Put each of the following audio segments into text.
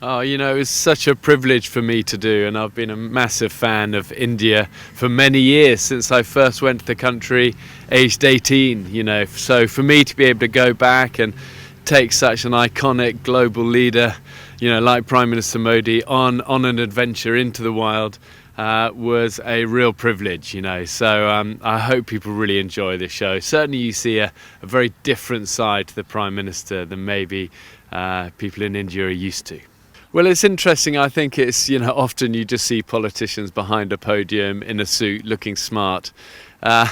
Oh, it was such a privilege for me to do, and I've been a massive fan of India for many years since I first went to the country, aged 18. So for me to be able to go back and take such an iconic global leader, like Prime Minister Modi, on an adventure into the wild, was a real privilege. So I hope people really enjoy this show. Certainly, you see a very different side to the Prime Minister than maybe people in India are used to. Well, it's interesting. I think it's, often you just see politicians behind a podium in a suit looking smart. But,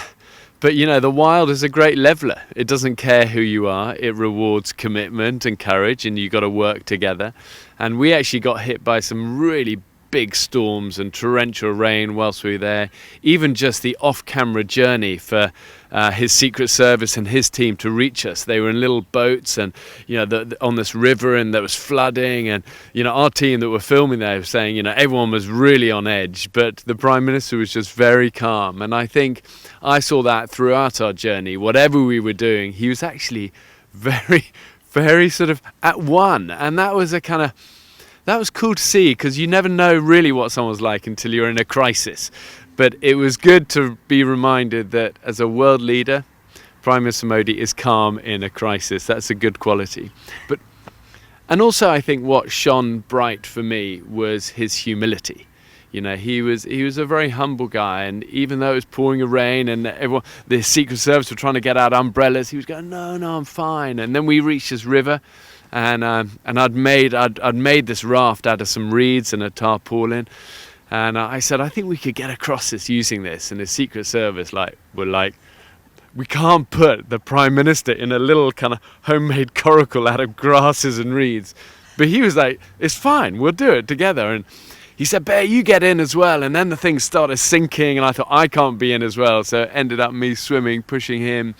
the wild is a great leveler. It doesn't care who you are. It rewards commitment and courage, and you've got to work together. And we actually got hit by some really big storms and torrential rain whilst we were there. Even just the off-camera journey for his Secret Service and his team to reach us. They were in little boats and, on this river, and there was flooding. And, our team that were filming there was saying, everyone was really on edge, but the Prime Minister was just very calm. And I think I saw that throughout our journey. Whatever we were doing, he was actually very, very sort of at one. And that was that was cool to see, because you never know really what someone's like until you're in a crisis. But it was good to be reminded that as a world leader, Prime Minister Modi is calm in a crisis. That's a good quality. And also I think what shone bright for me was his humility. He was a very humble guy, and even though it was pouring rain and the Secret Service were trying to get out umbrellas, he was going, no, I'm fine. And then we reached this river, and I'd made this raft out of some reeds and a tarpaulin, and I said, I think we could get across this using this. And the Secret Service were like, we can't put the Prime Minister in a little kind of homemade coracle out of grasses and reeds. But he was like, it's fine, we'll do it together. And he said, Bear, you get in as well. And then the thing started sinking, and I thought, I can't be in as well. So it ended up me swimming, pushing him.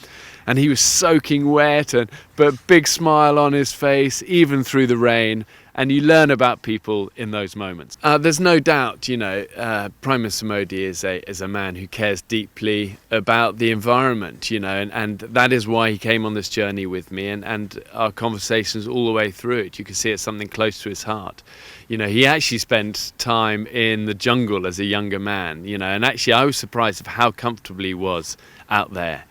And he was soaking wet, but big smile on his face, even through the rain. And you learn about people in those moments. There's no doubt, Prime Minister Modi is a man who cares deeply about the environment, and that is why he came on this journey with me, and our conversations all the way through it. You can see it's something close to his heart. He actually spent time in the jungle as a younger man, and actually I was surprised of how comfortable he was out there.